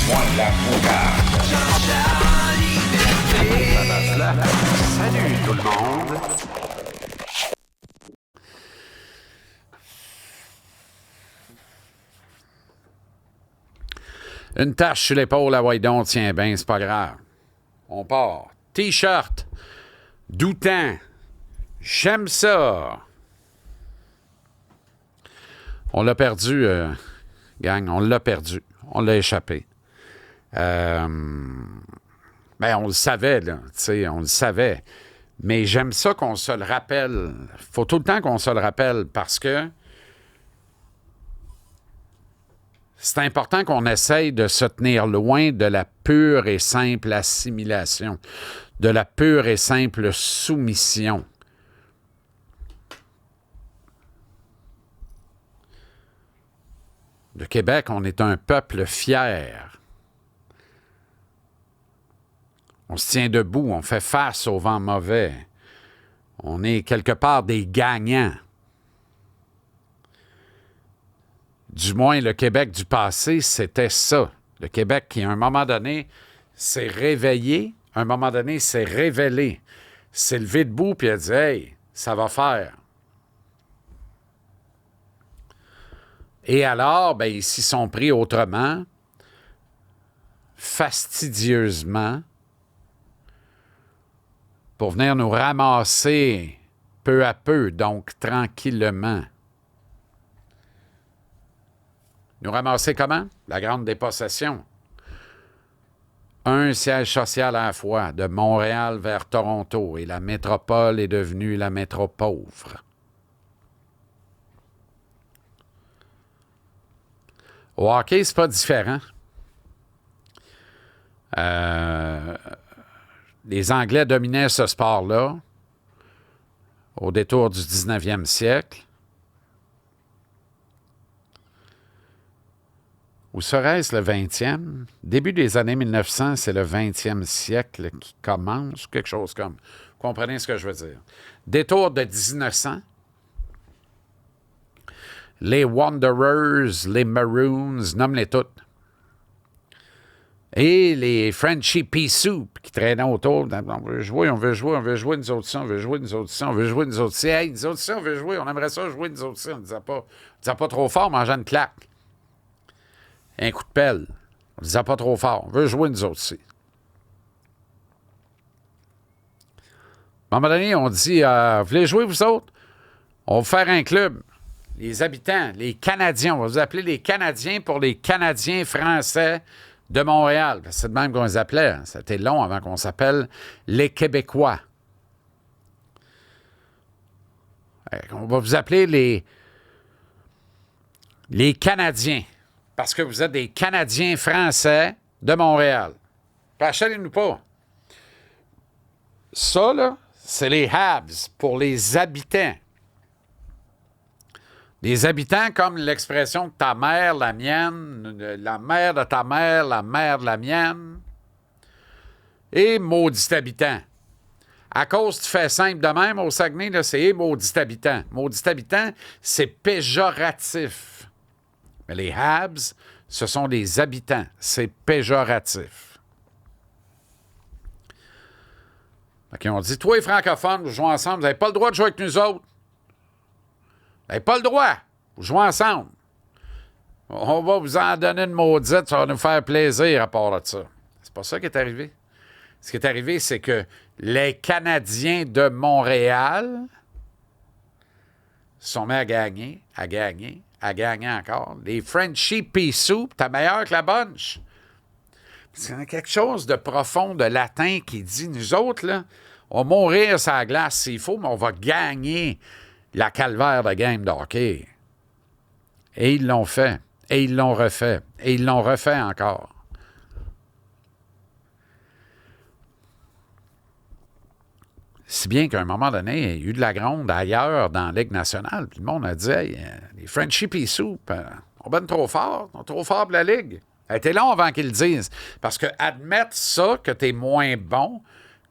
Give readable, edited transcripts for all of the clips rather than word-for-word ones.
Passe-moi de la moutarde. Salut tout le monde. Une tache sur l'épaule à Waydon, tiens ben, c'est pas grave. On part. T-shirt. Doutant. J'aime ça. On l'a perdu, gang. On l'a perdu. On l'a échappé. Ben, on le savait, là. Tu sais, on le savait. Mais j'aime ça qu'on se le rappelle. Faut tout le temps qu'on se le rappelle parce que c'est important qu'on essaye de se tenir loin de la pure et simple assimilation, de la pure et simple soumission. Le Québec, on est un peuple fier. On se tient debout, on fait face au vent mauvais. On est quelque part des gagnants. Du moins, le Québec du passé, c'était ça. Le Québec qui, à un moment donné, s'est réveillé, à un moment donné, s'est révélé, s'est levé debout puis a dit « Hey, ça va faire ». Et alors, ben, ils s'y sont pris autrement, fastidieusement, pour venir nous ramasser peu à peu, donc tranquillement. Nous ramasser comment? La grande dépossession. Un siège social à la fois, de Montréal vers Toronto, et la métropole est devenue la métropauvre. Au hockey, c'est pas différent. Les Anglais dominaient ce sport-là au détour du 19e siècle. Ou serait-ce le 20e? Début des années 1900, c'est le 20e siècle qui commence, quelque chose comme. Vous comprenez ce que je veux dire? Détour de 1900, les Wanderers, les Maroons, nomme-les toutes. Et les Frenchie Pea Soup qui traînaient autour. On veut jouer, on veut jouer, on veut jouer, nous autres ici, on veut jouer, nous autres ici, on veut jouer, nous autres ici. Hey, nous autres ici, on veut jouer, on aimerait ça jouer, nous autres ici. On ne disait pas trop fort, mangeant une claque. Un coup de pelle. On ne disait pas trop fort. On veut jouer, nous autres ici. À un moment donné, on dit vous voulez jouer, vous autres? On va vous faire un club. Les habitants, les Canadiens, on va vous appeler les Canadiens pour les Canadiens français de Montréal. C'est de même qu'on les appelait. Hein. C'était long avant qu'on s'appelle les Québécois. On va vous appeler les Canadiens. Parce que vous êtes des Canadiens français de Montréal. Achetez-nous pas. Ça, là, c'est les Habs pour les habitants. Les habitants comme l'expression de ta mère, la mienne, la mère de ta mère, la mère de la mienne. Et maudit habitant. À cause du fait simple de même, au Saguenay, là, c'est maudit habitant. Maudit habitant, c'est péjoratif. Mais les Habs, ce sont des habitants. C'est péjoratif. Fait on dit, toi les francophones, vous jouez ensemble, vous n'avez pas le droit de jouer avec nous autres. Vous n'avez pas le droit. Vous jouez ensemble. On va vous en donner une maudite, ça va nous faire plaisir à part de ça. C'est pas ça qui est arrivé. Ce qui est arrivé, c'est que les Canadiens de Montréal se sont mis à gagner, à gagner encore. Les Frenchie Pea Soup, t'es meilleur que la bunch. C'est quelque chose de profond, de latin qui dit, nous autres, là, on va mourir sur la glace s'il faut, mais on va gagner la calvaire de game de hockey. Et ils l'ont fait. Et ils l'ont refait. Et ils l'ont refait encore. Si bien qu'à un moment donné, il y a eu de la gronde ailleurs dans la Ligue nationale. Puis le monde a dit, hey, les Frenchie Pea Soup, on va trop fort. On est trop fort pour la Ligue. Ça a été long avant qu'ils le disent. Parce que admettre ça, que tu es moins bon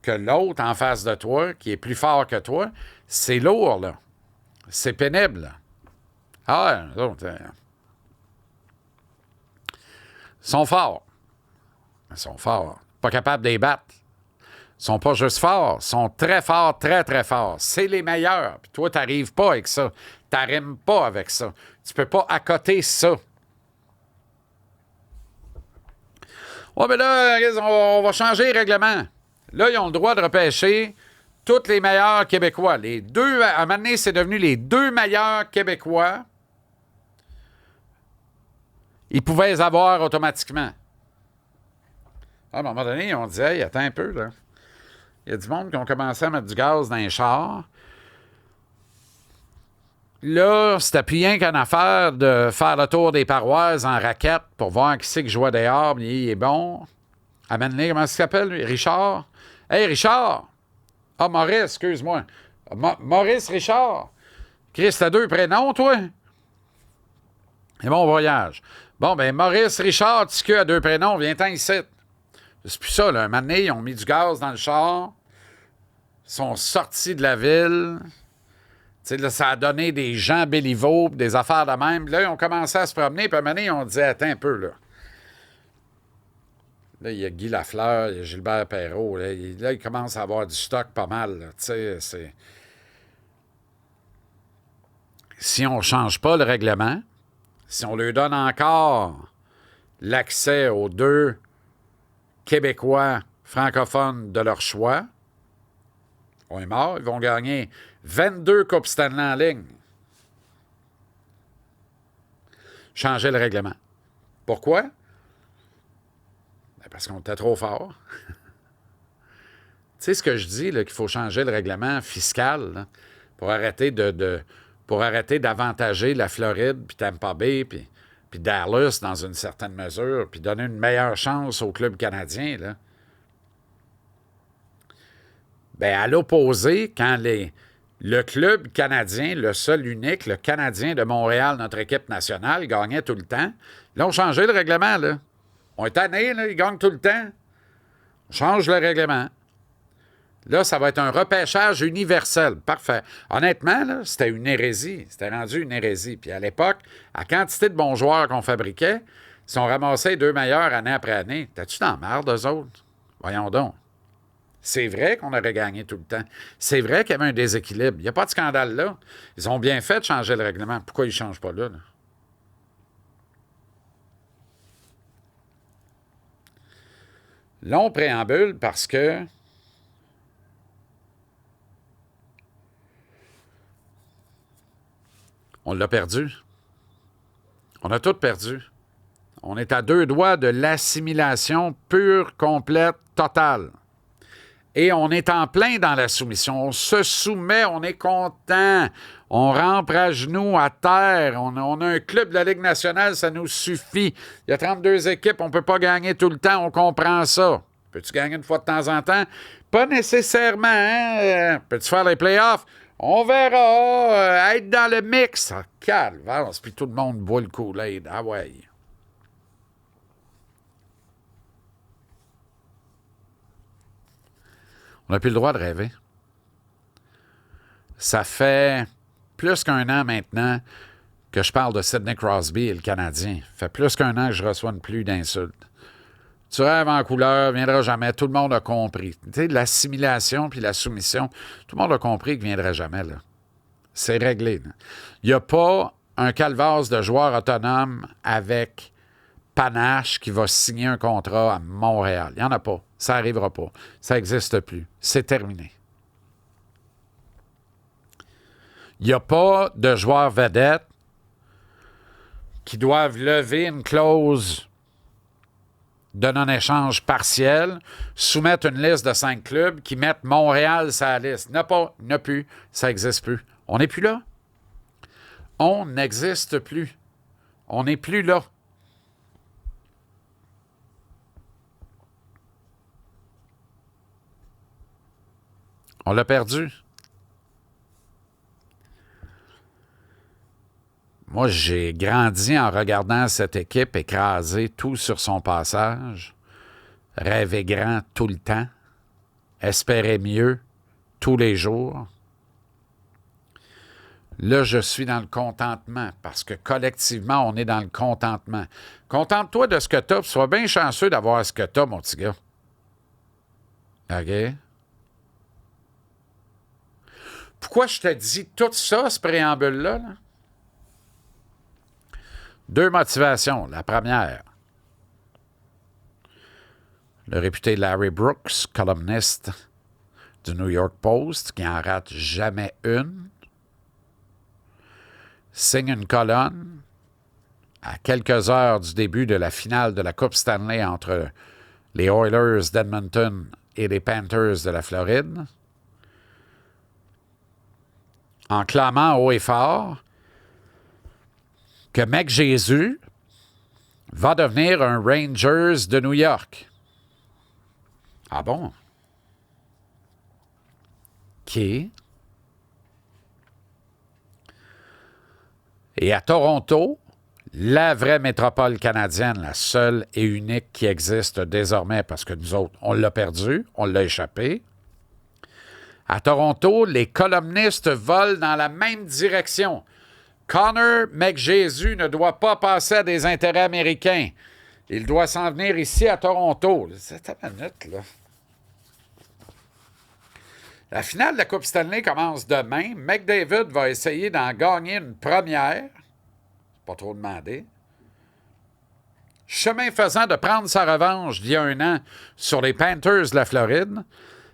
que l'autre en face de toi, qui est plus fort que toi, c'est lourd, là. C'est pénible, là. Ah, les autres, ils sont forts. Ils sont forts. Pas capables de les battre. Ils sont pas juste forts. Ils sont très forts, très, très forts. C'est les meilleurs. Puis toi, tu n'arrives pas avec ça. Tu n'arrimes pas avec ça. Tu peux pas accoter ça. Ouais, mais là, on va changer le règlement. Là, ils ont le droit de repêcher tous les meilleurs Québécois. Les deux, à un moment donné, c'est devenu les deux meilleurs Québécois. Ils pouvaient les avoir automatiquement. À un moment donné, on disait, hey, attends un peu, là. Il y a du monde qui ont commencé à mettre du gaz dans les chars. Là, c'était plus rien qu'une affaire de faire le tour des paroisses en raquette pour voir qui c'est qui jouait dehors, il est bon. Amène-les, comment il s'appelle, lui? Richard? Hey, Richard! Ah, Maurice, excuse-moi. Maurice Richard. Chris, t'as deux prénoms, toi? Et bon voyage. Bon, ben Maurice Richard, tu as deux prénoms, viens-t'en ici. C'est plus ça, là. Un moment donné, ils ont mis du gaz dans le char. Ils sont sortis de la ville. Tu sais, là, ça a donné des gens Béliveau, des affaires de même. Là, ils ont commencé à se promener, puis à un moment donné, on disait, attends un peu, là. Là, il y a Guy Lafleur, il y a Gilbert Perrault. Là, il commence à avoir du stock pas mal, là. Tu sais, c'est... Si on ne change pas le règlement, si on leur donne encore l'accès aux deux Québécois francophones de leur choix, on est mort, ils vont gagner 22 Coupes Stanley en ligne. Changer le règlement. Pourquoi? Ben parce qu'on était trop fort. Tu sais ce que je dis, là, qu'il faut changer le règlement fiscal là, pour arrêter pour arrêter d'avantager la Floride, puis Tampa Bay, puis Dallas dans une certaine mesure, puis donner une meilleure chance au club canadien. Là. Ben, à l'opposé, quand le club canadien, le seul unique, le Canadien de Montréal, notre équipe nationale, gagnait tout le temps, là, on changeait le règlement. Là. On est tanné, là, ils gagnent tout le temps. On change le règlement. Là, ça va être un repêchage universel. Parfait. Honnêtement, là, c'était une hérésie. C'était rendu une hérésie. Puis à l'époque, la quantité de bons joueurs qu'on fabriquait, si on ramassait les deux meilleurs année après année, t'as-tu dans la marre d'eux autres? Voyons donc. C'est vrai qu'on aurait gagné tout le temps. C'est vrai qu'il y avait un déséquilibre. Il n'y a pas de scandale là. Ils ont bien fait de changer le règlement. Pourquoi ils ne changent pas là? Long préambule parce que on l'a perdu. On a tout perdu. On est à deux doigts de l'assimilation pure, complète, totale. Et on est en plein dans la soumission. On se soumet, on est content. On rampe à genoux, à terre. On a un club de la Ligue nationale, ça nous suffit. Il y a 32 équipes, on ne peut pas gagner tout le temps, on comprend ça. Peux-tu gagner une fois de temps en temps? Pas nécessairement, hein? Peux-tu faire les playoffs? On verra. Être dans le mix. Ah, calvaire, puis tout le monde boit le Kool-Aid. Ah ouais. On n'a plus le droit de rêver. Ça fait plus qu'un an maintenant que je parle de Sidney Crosby et le Canadien. Ça fait plus qu'un an que je reçois une pluie d'insultes. Tu rêves en couleur, viendra jamais. Tout le monde a compris. Tu sais, l'assimilation puis la soumission, tout le monde a compris qu'il ne viendrait jamais. Là. C'est réglé. Là. Il n'y a pas un calvaire de joueur autonome avec panache qui va signer un contrat à Montréal. Il n'y en a pas. Ça n'arrivera pas. Ça n'existe plus. C'est terminé. Il n'y a pas de joueurs vedettes qui doivent lever une clause de non-échange partiel, soumettre une liste de 5 clubs qui mettent Montréal sur la liste. Il n'y a pas, il n'y a plus, ça n'existe plus. On n'est plus là. On n'existe plus. On n'est plus là. On l'a perdu. Moi, j'ai grandi en regardant cette équipe écraser tout sur son passage, rêver grand tout le temps, espérer mieux tous les jours. Là, je suis dans le contentement parce que collectivement, on est dans le contentement. Contente-toi de ce que tu as, sois bien chanceux d'avoir ce que tu as, mon petit gars. OK? Pourquoi je te dis tout ça, ce préambule-là? Là? Deux motivations. La première, le réputé Larry Brooks, columniste du New York Post, qui en rate jamais une, signe une colonne à quelques heures du début de la finale de la Coupe Stanley entre les Oilers d'Edmonton et les Panthers de la Floride, en clamant haut et fort que Mec Jésus va devenir un Rangers de New York. Ah bon? Qui? Et à Toronto, la vraie métropole canadienne, la seule et unique qui existe désormais, parce que nous autres, on l'a perdu, on l'a échappé. À Toronto, les columnistes volent dans la même direction. Connor McJésus ne doit pas passer à des intérêts américains. Il doit s'en venir ici à Toronto. C'est ta minute, là. La finale de la Coupe Stanley commence demain. McDavid va essayer d'en gagner une première. C'est pas trop demandé. Chemin faisant de prendre sa revanche d'il y a un an sur les Panthers de la Floride.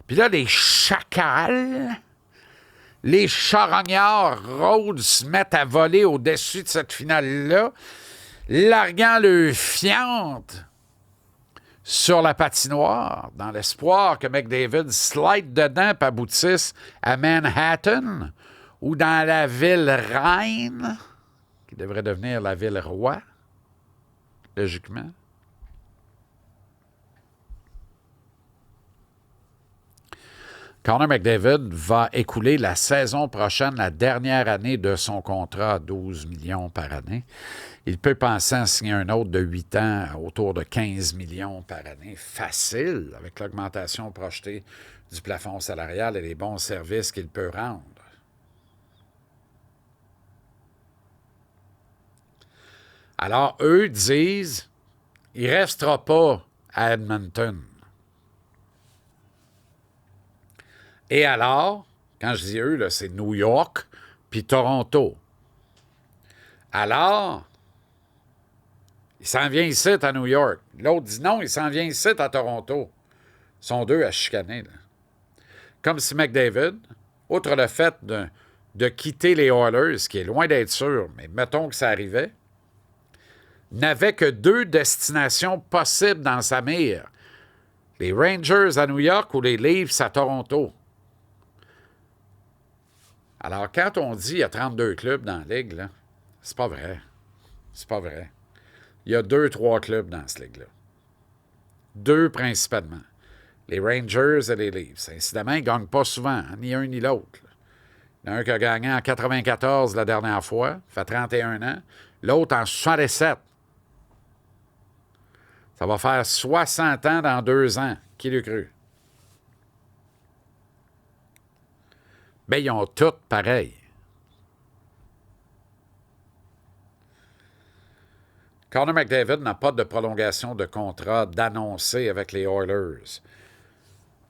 Puis là, les chacals, les charognards rôdes se mettent à voler au-dessus de cette finale-là, larguant le fiente sur la patinoire, dans l'espoir que McDavid slide dedans et aboutisse à Manhattan ou dans la ville reine, qui devrait devenir la ville roi, logiquement. Connor McDavid va écouler la saison prochaine, la dernière année de son contrat à 12 millions par année. Il peut penser à signer un autre de 8 ans autour de 15 millions par année. Facile, avec l'augmentation projetée du plafond salarial et les bons services qu'il peut rendre. Alors, eux disent, il ne restera pas à Edmonton. Et alors, quand je dis eux, là, c'est New York puis Toronto. Alors, il s'en vient ici à New York. L'autre dit non, il s'en vient ici à Toronto. Ils sont deux à chicaner. Là. Comme si McDavid, outre le fait de quitter les Oilers, ce qui est loin d'être sûr, mais mettons que ça arrivait, n'avait que deux destinations possibles dans sa mire. Les Rangers à New York ou les Leafs à Toronto. Alors, quand on dit qu'il y a 32 clubs dans la Ligue, là, c'est pas vrai. C'est pas vrai. Il y a 2-3 clubs dans cette Ligue-là. 2 principalement. Les Rangers et les Leafs. Incidemment, ils ne gagnent pas souvent, hein, ni un ni l'autre. Il y en a un qui a gagné en 94 la dernière fois, fait 31 ans. L'autre en 67. Ça va faire 60 ans dans 2 ans. Qui l'a cru? Bien, ils ont toutes pareil. Connor McDavid n'a pas de prolongation de contrat d'annoncer avec les Oilers.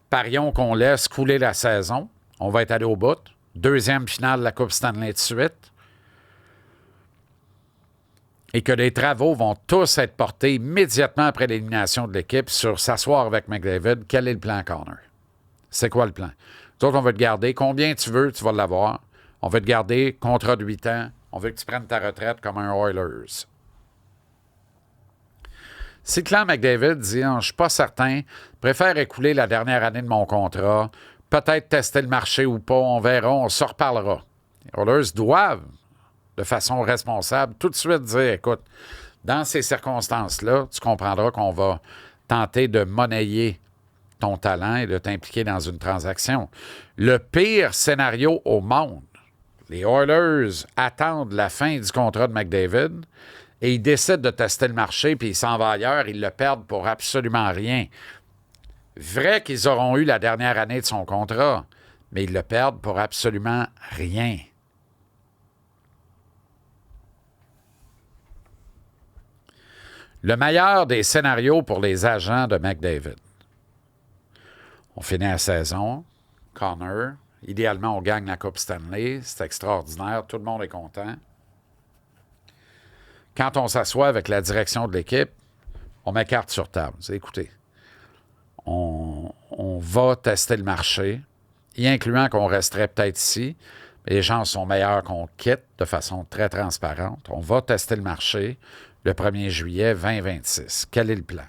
Parions qu'on laisse couler la saison. On va être allé au bout. 2e finale de la Coupe Stanley de suite. Et que les travaux vont tous être portés immédiatement après l'élimination de l'équipe sur s'asseoir avec McDavid. Quel est le plan, Connor? C'est quoi le plan? Nous autres, on va te garder. Combien tu veux, tu vas l'avoir. On va te garder, contrat de 8 ans. On veut que tu prennes ta retraite comme un Oilers. Si le clan McDavid dit « Je ne suis pas certain, préfère écouler la dernière année de mon contrat, peut-être tester le marché ou pas, on verra, on se reparlera. » Les Oilers doivent, de façon responsable, tout de suite dire « Écoute, dans ces circonstances-là, tu comprendras qu'on va tenter de monnayer ton talent et de t'impliquer dans une transaction. » Le pire scénario au monde, les Oilers attendent la fin du contrat de McDavid et ils décident de tester le marché puis ils s'en vont ailleurs, ils le perdent pour absolument rien. Vrai qu'ils auront eu la dernière année de son contrat, mais ils le perdent pour absolument rien. Le meilleur des scénarios pour les agents de McDavid. On finit la saison. Connor. Idéalement, on gagne la Coupe Stanley. C'est extraordinaire. Tout le monde est content. Quand on s'assoit avec la direction de l'équipe, on met carte sur table. Écoutez, on va tester le marché, y incluant qu'on resterait peut-être ici. Les gens sont meilleurs qu'on quitte de façon très transparente. On va tester le marché le 1er juillet 2026. Quel est le plan?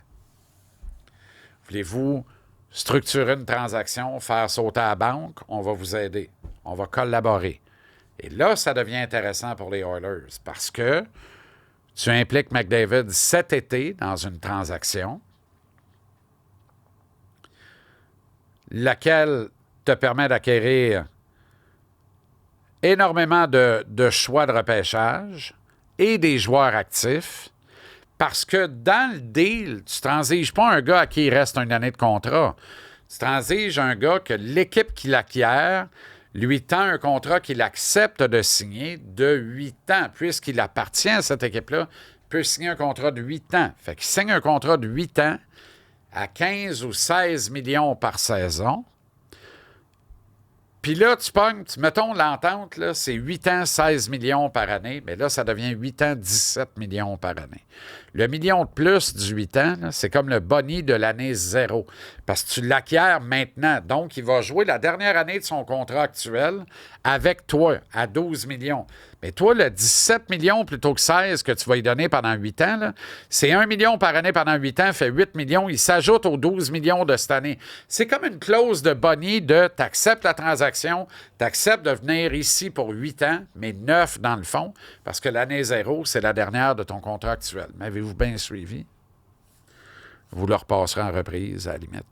Voulez-vous structurer une transaction, faire sauter à la banque? On va vous aider. On va collaborer. Et là, ça devient intéressant pour les Oilers parce que tu impliques McDavid cet été dans une transaction laquelle te permet d'acquérir énormément de choix de repêchage et des joueurs actifs parce que dans le deal, tu ne transiges pas un gars à qui il reste une année de contrat. Tu transiges un gars que l'équipe qui l'acquiert lui tend un contrat qu'il accepte de signer de 8 ans. Puisqu'il appartient à cette équipe-là, il peut signer un contrat de 8 ans. Fait qu'il signe un contrat de 8 ans à 15 ou 16 millions par saison. Puis là, tu pognes, mettons l'entente, là, c'est 8 ans, 16 millions par année, mais là, ça devient 8 ans, 17 millions par année. Le million de plus du 8 ans, là, c'est comme le boni de l'année 0, parce que tu l'acquiers maintenant. Donc, il va jouer la dernière année de son contrat actuel avec toi à 12 millions. Mais toi, le 17 millions plutôt que 16 que tu vas lui donner pendant 8 ans, là, c'est 1 million par année pendant 8 ans, fait 8 millions. Il s'ajoute aux 12 millions de cette année. C'est comme une clause de boni de tu acceptes la transaction, tu acceptes de venir ici pour 8 ans, mais 9 dans le fond, parce que l'année 0, c'est la dernière de ton contrat actuel. M'avez-vous bien suivi? Vous le repasserez en reprise, à la limite.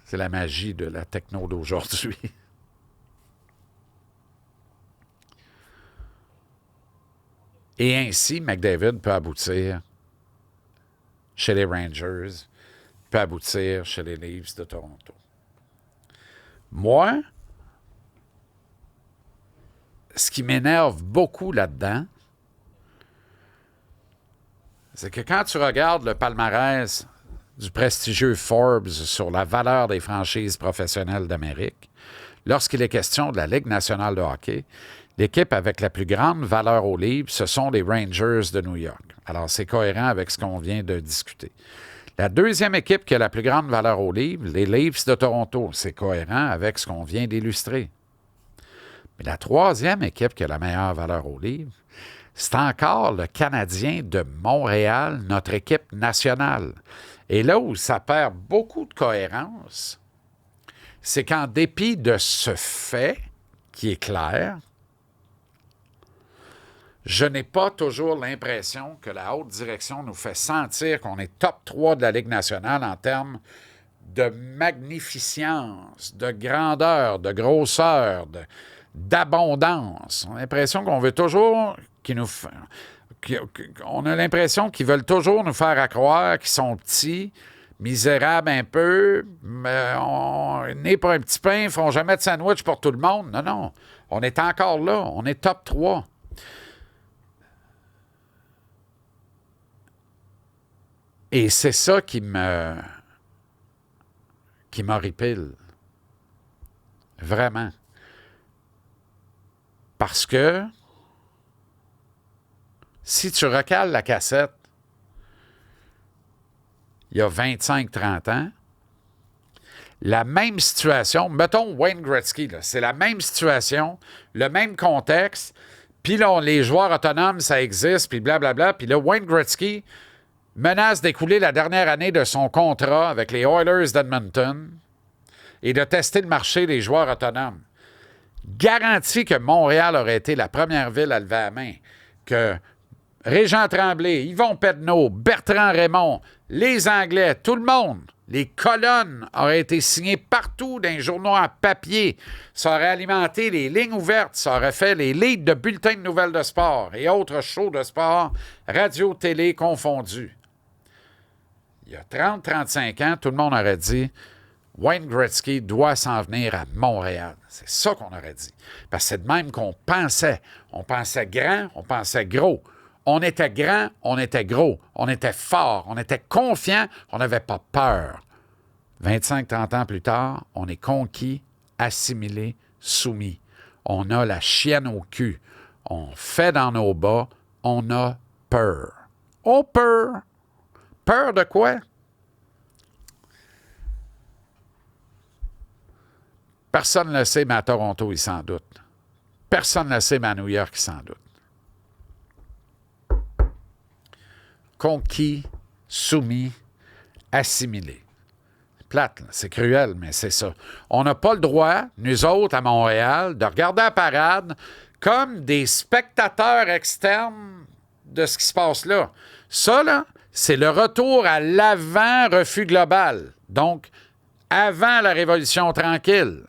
C'est la magie de la techno d'aujourd'hui. Et ainsi, McDavid peut aboutir chez les Rangers, peut aboutir chez les Leafs de Toronto. Moi, ce qui m'énerve beaucoup là-dedans, c'est que quand tu regardes le palmarès du prestigieux Forbes sur la valeur des franchises professionnelles d'Amérique, lorsqu'il est question de la Ligue nationale de hockey, l'équipe avec la plus grande valeur au livre, ce sont les Rangers de New York. Alors, c'est cohérent avec ce qu'on vient de discuter. La deuxième équipe qui a la plus grande valeur au livre, les Leafs de Toronto. C'est cohérent avec ce qu'on vient d'illustrer. Mais la troisième équipe qui a la meilleure valeur au livre, c'est encore le Canadien de Montréal, notre équipe nationale. Et là où ça perd beaucoup de cohérence, c'est qu'en dépit de ce fait qui est clair, je n'ai pas toujours l'impression que la haute direction nous fait sentir qu'on est top 3 de la Ligue nationale en termes de magnificence, de grandeur, de grosseur, d'abondance. On a l'impression qu'on veut toujours on a l'impression qu'ils veulent toujours nous faire croire qu'ils sont petits, misérables un peu, nés pour un petit pain, ils ne font jamais de sandwich pour tout le monde. Non, non. On est encore là. On est top 3. Et c'est ça qui m'horripile. Vraiment. Parce que si tu recales la cassette il y a 25-30 ans, la même situation, mettons Wayne Gretzky, là, c'est la même situation, le même contexte, puis là, les joueurs autonomes, ça existe, puis blablabla, puis là, Wayne Gretzky menace d'écouler la dernière année de son contrat avec les Oilers d'Edmonton et de tester le marché des joueurs autonomes. Garantie que Montréal aurait été la première ville à lever la main, que Régent Tremblay, Yvon Pedneau, Bertrand Raymond, les Anglais, tout le monde, les colonnes auraient été signées partout dans les journaux en papier. Ça aurait alimenté les lignes ouvertes, ça aurait fait les leads de bulletins de nouvelles de sport et autres shows de sport, radio, télé confondus. Il y a 30-35 ans, tout le monde aurait dit Wayne Gretzky doit s'en venir à Montréal. C'est ça qu'on aurait dit. Parce que c'est de même qu'on pensait. On pensait grand, on pensait gros. On était grand, on était gros, on était fort, on était confiant, on n'avait pas peur. 25-30 ans plus tard, on est conquis, assimilé, soumis. On a la chienne au cul. On fait dans nos bas, on a peur. On peur. Peur de quoi? Personne ne le sait, mais à Toronto, il s'en doute. Personne ne le sait, mais à New York, il s'en doute. Conquis, soumis, assimilé. Plate, là. C'est cruel, mais c'est ça. On n'a pas le droit, nous autres, à Montréal, de regarder la parade comme des spectateurs externes de ce qui se passe là. Ça, là, c'est le retour à l'avant-refus global. Donc, avant la Révolution tranquille.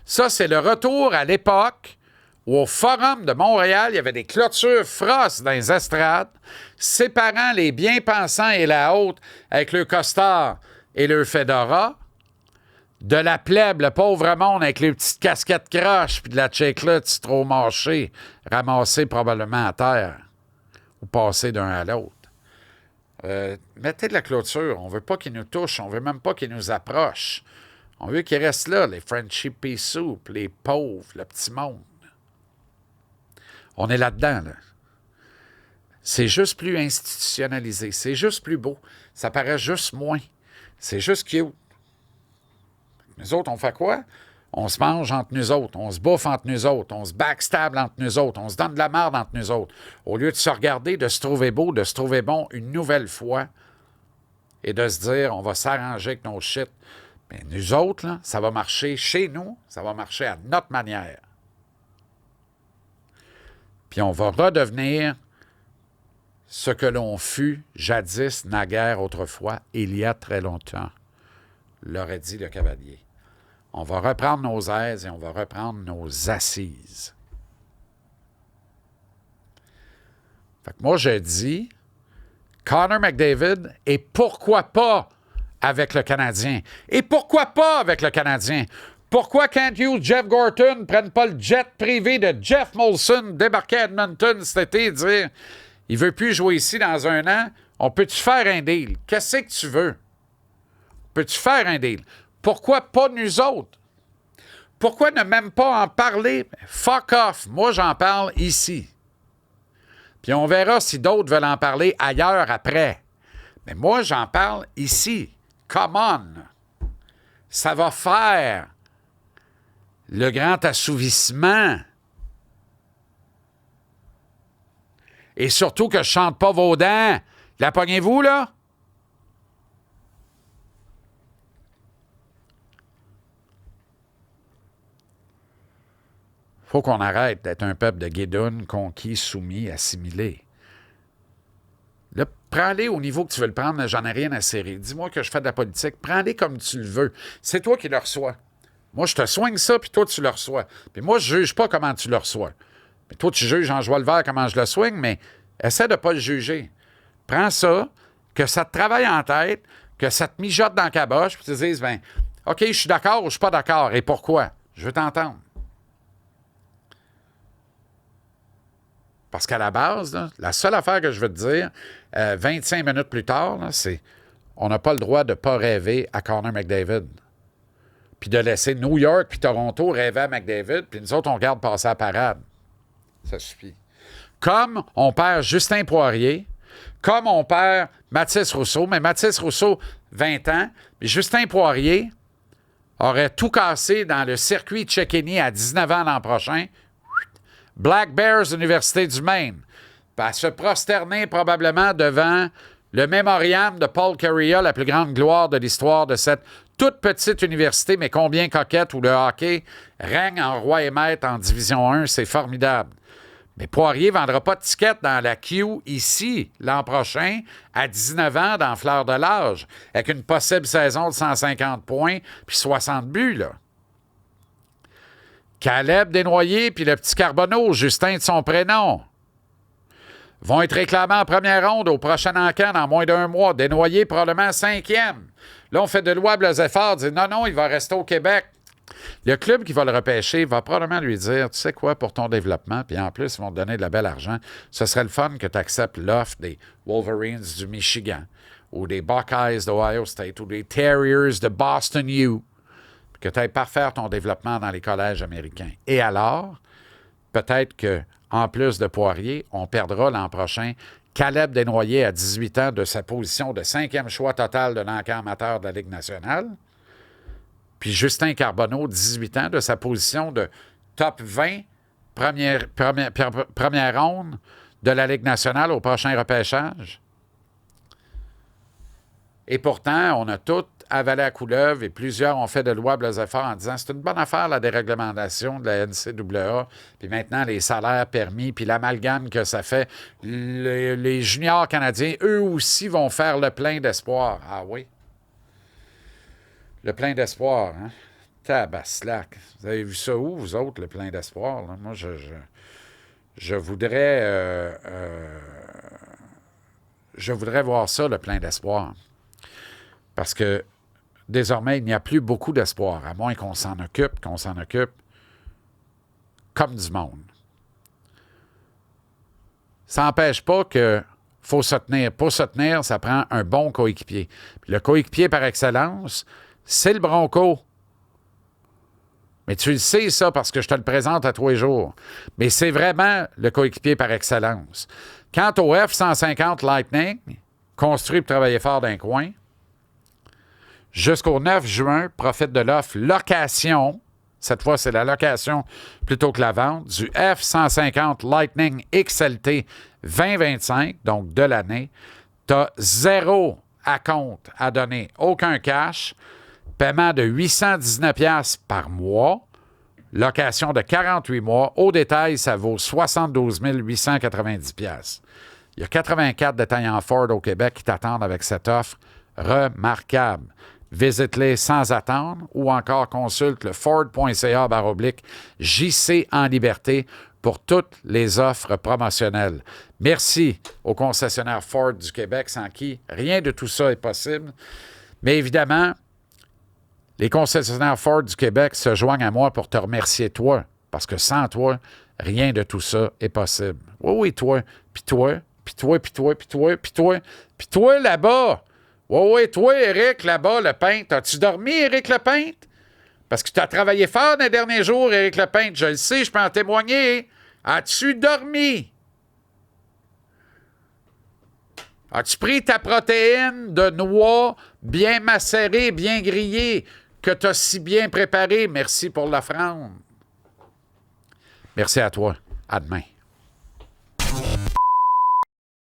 Ça, c'est le retour à l'époque où, au Forum de Montréal, il y avait des clôtures frosses dans les estrades, séparant les bien-pensants et la haute avec le costard et le fedora, de la plèbe, le pauvre monde avec les petites casquettes croches puis de la tchéclotte trop mâchée, ramassée probablement à terre ou passée d'un à l'autre. Mettez de la clôture. On veut pas qu'ils nous touchent. On veut même pas qu'ils nous approchent. On veut qu'ils restent là, les Frenchy Pea Soup, les pauvres, le petit monde. On est là-dedans, là. C'est juste plus institutionnalisé. C'est juste plus beau. Ça paraît juste moins. C'est juste cute. Nous autres, on fait quoi? On se mange entre nous autres. On se bouffe entre nous autres. On se backstab entre nous autres. On se donne de la merde entre nous autres. Au lieu de se regarder, de se trouver beau, de se trouver bon une nouvelle fois et de se dire, on va s'arranger avec nos shit. Mais nous autres, là, ça va marcher chez nous. Ça va marcher à notre manière. Puis on va redevenir ce que l'on fut jadis, naguère, autrefois, il y a très longtemps, l'aurait dit le cavalier. On va reprendre nos aises et on va reprendre nos assises. Fait que moi, je dis Connor McDavid et pourquoi pas avec le Canadien? Et pourquoi pas avec le Canadien? Pourquoi Kent Hughes, Jeff Gorton ne prennent pas le jet privé de Jeff Molson débarquer à Edmonton cet été et dire il ne veut plus jouer ici dans un an, on peut-tu faire un deal? Qu'est-ce que tu veux? Peux-tu faire un deal? Pourquoi pas nous autres? Pourquoi ne même pas en parler? Fuck off. Moi, j'en parle ici. Puis on verra si d'autres veulent en parler ailleurs après. Mais moi, j'en parle ici. Come on. Ça va faire le grand assouvissement. Et surtout que je chante pas vos dents. La pognez-vous, là? Faut qu'on arrête d'être un peuple de guédounes, conquis, soumis, assimilés. Là, prends-les au niveau que tu veux le prendre, j'en ai rien à serrer. Dis-moi que je fais de la politique, prends-les comme tu le veux. C'est toi qui le reçois. Moi, je te soigne ça, puis toi, tu le reçois. Puis moi, je juge pas comment tu le reçois. Mais toi, tu juges en joie le vert comment je le soigne, mais essaie de pas le juger. Prends ça, que ça te travaille en tête, que ça te mijote dans la caboche, puis tu te dises, ben, OK, je suis d'accord ou je suis pas d'accord. Et pourquoi? Je veux t'entendre. Parce qu'à la base, là, la seule affaire que je veux te dire, 25 minutes plus tard, là, c'est on n'a pas le droit de ne pas rêver à Connor McDavid. Puis de laisser New York puis Toronto rêver à McDavid, puis nous autres, on regarde passer la parade. Ça suffit. Comme on perd Justin Poirier, comme on perd Mathis Rousseau, mais Mathis Rousseau, 20 ans, mais Justin Poirier aurait tout cassé dans le circuit Tchekini à 19 ans l'an prochain. Black Bears, Université du Maine, va se prosterner probablement devant le mémoriam de Paul Kariya, la plus grande gloire de l'histoire de cette toute petite université, mais combien coquette, où le hockey règne en roi et maître en Division 1, c'est formidable. Mais Poirier ne vendra pas de ticket dans la Q ici l'an prochain, à 19 ans, dans Fleur de l'âge, avec une possible saison de 150 points puis 60 buts, là. Caleb Desnoyers puis le petit Carbonneau, Justin de son prénom, vont être réclamés en première ronde au prochain encan dans moins d'un mois. Desnoyers probablement 5e. Là, on fait de louables efforts, dit non, il va rester au Québec. Le club qui va le repêcher va probablement lui dire, tu sais quoi, pour ton développement, puis en plus, ils vont te donner de la belle argent, ce serait le fun que tu acceptes l'offre des Wolverines du Michigan, ou des Buckeyes d'Ohio State, ou des Terriers de Boston U, que tu ailles parfaire ton développement dans les collèges américains. Et alors, peut-être qu'en plus de Poirier, on perdra l'an prochain Caleb Desnoyers à 18 ans de sa position de 5e choix total de l'encamp amateur de la Ligue nationale, puis Justin Carbonneau, 18 ans, de sa position de top 20, première ronde de la Ligue nationale au prochain repêchage. Et pourtant, on a tous avalé à couleuvre et plusieurs ont fait de louables efforts en disant c'est une bonne affaire la déréglementation de la NCAA, puis maintenant les salaires permis, puis l'amalgame que ça fait. Les juniors canadiens, eux aussi, vont faire le plein d'espoir. Ah oui? Le plein d'espoir, hein? Tabaslac. Vous avez vu ça où, vous autres, le plein d'espoir? Là? Moi, je voudrais... je voudrais voir ça, le plein d'espoir. Parce que désormais, il n'y a plus beaucoup d'espoir, à moins qu'on s'en occupe comme du monde. Ça n'empêche pas que faut se tenir. Pour se tenir, ça prend un bon coéquipier. Puis le coéquipier par excellence, c'est le Bronco. Mais tu le sais, ça, parce que je te le présente à tous les jours. Mais c'est vraiment le coéquipier par excellence. Quant au F-150 Lightning, construit pour travailler fort d'un coin, jusqu'au 9 juin, profite de l'offre location. Cette fois, c'est la location plutôt que la vente du F-150 Lightning XLT 2025, donc de l'année. Tu as 0 à compte à donner, aucun cash, paiement de 819$ par mois, location de 48 mois. Au détail, ça vaut 72 890$. Il y a 84 détaillants Ford au Québec qui t'attendent avec cette offre remarquable. Visite-les sans attendre ou encore consulte le ford.ca/JC en liberté pour toutes les offres promotionnelles. Merci aux concessionnaires Ford du Québec, sans qui rien de tout ça est possible. Mais évidemment, les concessionnaires Ford du Québec se joignent à moi pour te remercier, toi, parce que sans toi, rien de tout ça est possible. Oui, toi, puis toi, puis toi, puis toi, puis toi, puis toi, puis toi là-bas. Oui, toi, Éric, là-bas, le peintre. As-tu dormi, Éric le peintre? Parce que tu as travaillé fort dans les derniers jours, Éric le peintre. Je le sais, je peux en témoigner. As-tu dormi? As-tu pris ta protéine de noix bien macérée, bien grillée, que tu as si bien préparée? Merci pour l'offrande. Merci à toi. À demain.